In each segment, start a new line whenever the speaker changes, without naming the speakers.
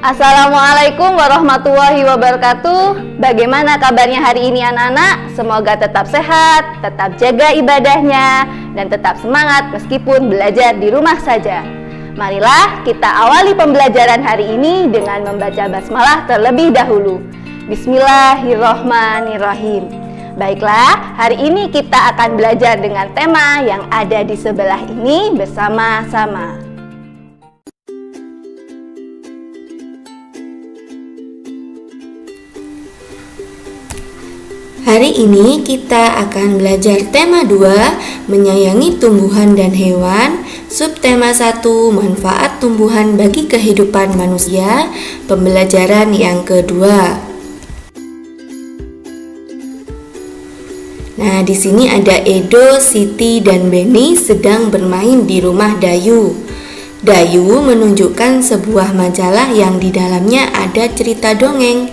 Assalamualaikum warahmatullahi wabarakatuh. Bagaimana kabarnya hari ini anak-anak? Semoga tetap sehat, tetap jaga ibadahnya, dan tetap semangat meskipun belajar di rumah saja. Marilah kita awali pembelajaran hari ini dengan membaca basmalah terlebih dahulu. Bismillahirrohmanirrohim. Baiklah, hari ini kita akan belajar dengan tema yang ada di sebelah ini bersama-sama.
Hari ini kita akan belajar tema 2, menyayangi tumbuhan dan hewan, subtema 1, manfaat tumbuhan bagi kehidupan manusia, pembelajaran yang kedua. Nah, di sini ada Edo, Siti, dan Beni sedang bermain di rumah Dayu. Dayu menunjukkan sebuah majalah yang di dalamnya ada cerita dongeng.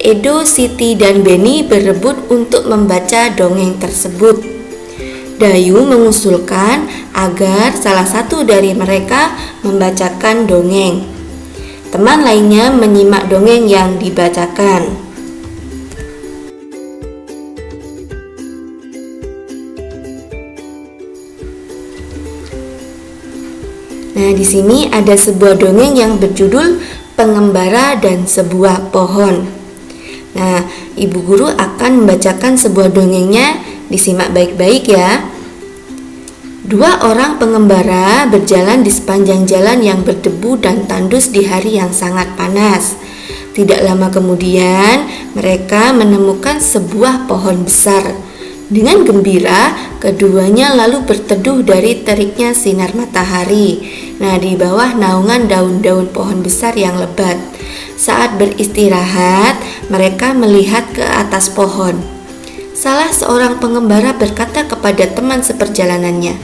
Edo, Siti, dan Beni berebut untuk membaca dongeng tersebut. Dayu mengusulkan agar salah satu dari mereka membacakan dongeng. Teman lainnya menyimak dongeng yang dibacakan. Nah, di sini ada sebuah dongeng yang berjudul Pengembara dan Sebuah Pohon. Nah, ibu guru akan membacakan sebuah dongengnya, disimak baik-baik ya. Dua orang pengembara berjalan di sepanjang jalan yang berdebu dan tandus di hari yang sangat panas. Tidak lama kemudian, mereka menemukan sebuah pohon besar. Dengan gembira, keduanya lalu berteduh dari teriknya sinar matahari. Nah, di bawah naungan daun-daun pohon besar yang lebat. Saat beristirahat, mereka melihat ke atas pohon. Salah seorang pengembara berkata kepada teman seperjalanannya,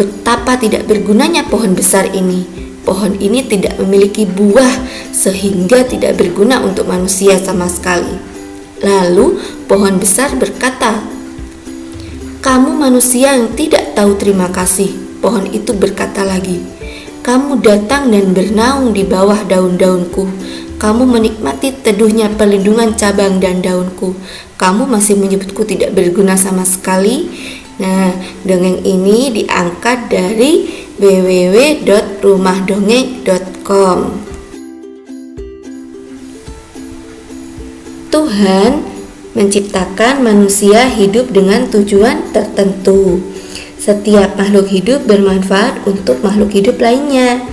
"Betapa tidak bergunanya pohon besar ini. Pohon ini tidak memiliki buah sehingga tidak berguna untuk manusia sama sekali." Lalu pohon besar berkata, "Kamu manusia yang tidak tahu terima kasih." Pohon itu berkata lagi, "Kamu datang dan bernaung di bawah daun-daunku. Kamu menikmati teduhnya perlindungan cabang dan daunku. Kamu masih menyebutku tidak berguna sama sekali." Nah, dongeng ini diangkat dari www.rumahdongeng.com. Tuhan menciptakan manusia hidup dengan tujuan tertentu. Setiap makhluk hidup bermanfaat untuk makhluk hidup lainnya.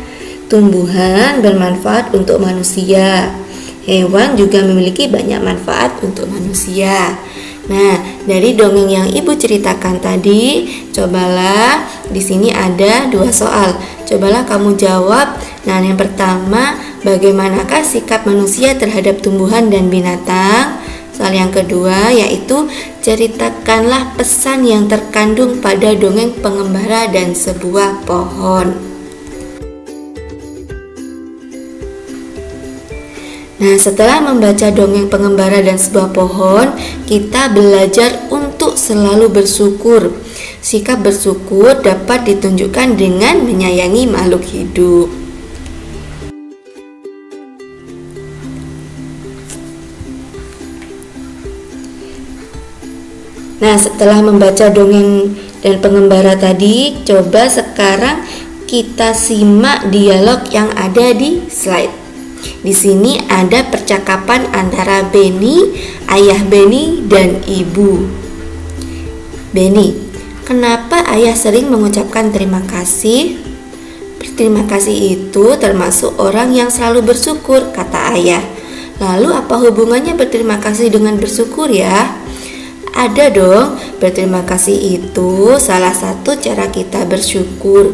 Tumbuhan bermanfaat untuk manusia. Hewan juga memiliki banyak manfaat untuk manusia. Nah, dari dongeng yang ibu ceritakan tadi, cobalah di sini ada 2 soal. Cobalah kamu jawab. Nah, yang pertama, bagaimanakah sikap manusia terhadap tumbuhan dan binatang? Soal yang kedua yaitu ceritakanlah pesan yang terkandung pada dongeng pengembara dan sebuah pohon. Nah, setelah membaca dongeng pengembara dan sebuah pohon, kita belajar untuk selalu bersyukur. Sikap bersyukur dapat ditunjukkan dengan menyayangi makhluk hidup. Nah, setelah membaca dongeng dan pengembara tadi, coba sekarang kita simak dialog yang ada di slide. Di sini ada percakapan antara Beni, ayah Beni, dan ibu. Beni, kenapa ayah sering mengucapkan terima kasih? Berterima kasih itu termasuk orang yang selalu bersyukur, kata ayah. Lalu apa hubungannya berterima kasih dengan bersyukur ya? Ada dong, berterima kasih itu salah satu cara kita bersyukur.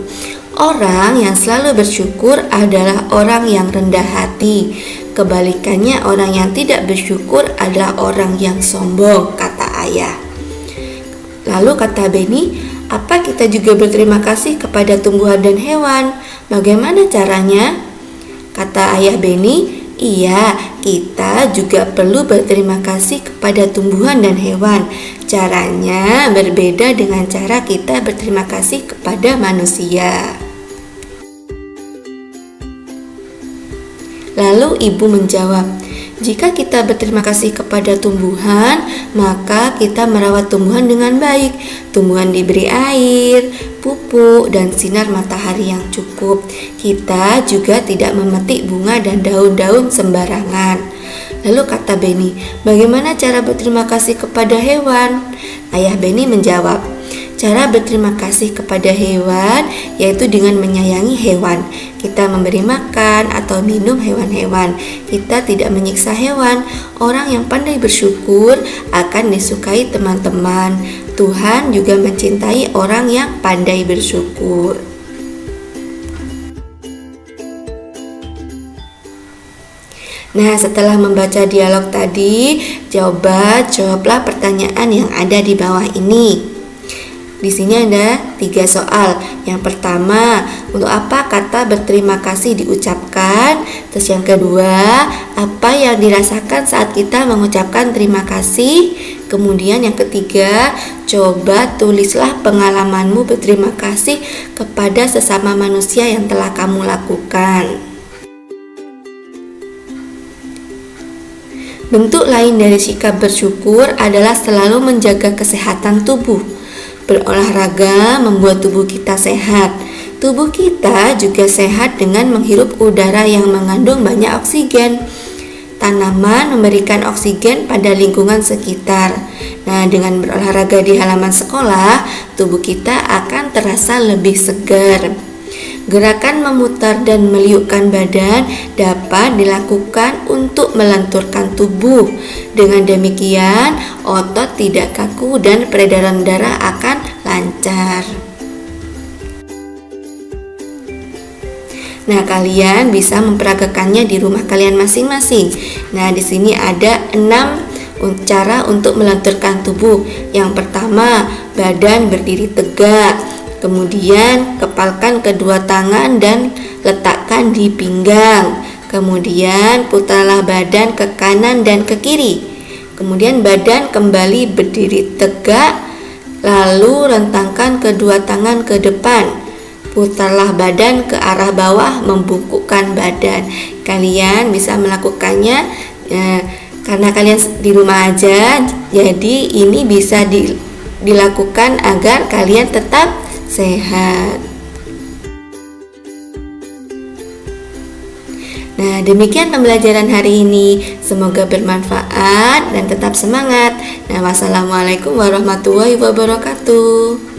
Orang yang selalu bersyukur adalah orang yang rendah hati. Kebalikannya, orang yang tidak bersyukur adalah orang yang sombong, kata ayah. Lalu kata Beni, apa kita juga berterima kasih kepada tumbuhan dan hewan? Bagaimana caranya? Kata ayah Beni, iya, kita juga perlu berterima kasih kepada tumbuhan dan hewan. Caranya berbeda dengan cara kita berterima kasih kepada manusia. Lalu ibu menjawab, jika kita berterima kasih kepada tumbuhan, maka kita merawat tumbuhan dengan baik. Tumbuhan diberi air, pupuk, dan sinar matahari yang cukup. Kita juga tidak memetik bunga dan daun-daun sembarangan. Lalu kata Benny, bagaimana cara berterima kasih kepada hewan? Ayah Benny menjawab, cara berterima kasih kepada hewan yaitu dengan menyayangi hewan. Kita memberi makan atau minum hewan-hewan. Kita tidak menyiksa hewan. Orang yang pandai bersyukur akan disukai teman-teman. Tuhan juga mencintai orang yang pandai bersyukur. Nah, setelah membaca dialog tadi, jawablah pertanyaan yang ada di bawah ini. Di sini ada 3 soal. Yang pertama, untuk apa kata berterima kasih diucapkan? Terus yang kedua, apa yang dirasakan saat kita mengucapkan terima kasih? Kemudian yang ketiga, coba tulislah pengalamanmu berterima kasih kepada sesama manusia yang telah kamu lakukan. Bentuk lain dari sikap bersyukur adalah selalu menjaga kesehatan tubuh. Berolahraga membuat tubuh kita sehat. Tubuh kita juga sehat dengan menghirup udara yang mengandung banyak oksigen. Tanaman memberikan oksigen pada lingkungan sekitar. Nah, dengan berolahraga di halaman sekolah, tubuh kita akan terasa lebih segar. Gerakan memutar dan meliukkan badan dapat dilakukan untuk melenturkan tubuh. Dengan demikian, otot tidak kaku dan peredaran darah akan lancar. Nah, kalian bisa memperagakannya di rumah kalian masing-masing. Nah, di sini ada 6 cara untuk melenturkan tubuh. Yang pertama, badan berdiri tegak. Kemudian kepalkan kedua tangan dan letakkan di pinggang. Kemudian putarlah badan ke kanan dan ke kiri. Kemudian badan kembali berdiri tegak. Lalu rentangkan kedua tangan ke depan. Putarlah badan ke arah bawah, membungkukkan badan. Kalian bisa melakukannya karena kalian di rumah aja. Jadi ini bisa dilakukan agar kalian tetap sehat. Nah, demikian pembelajaran hari ini. Semoga bermanfaat dan tetap semangat. Nah, wassalamualaikum warahmatullahi wabarakatuh.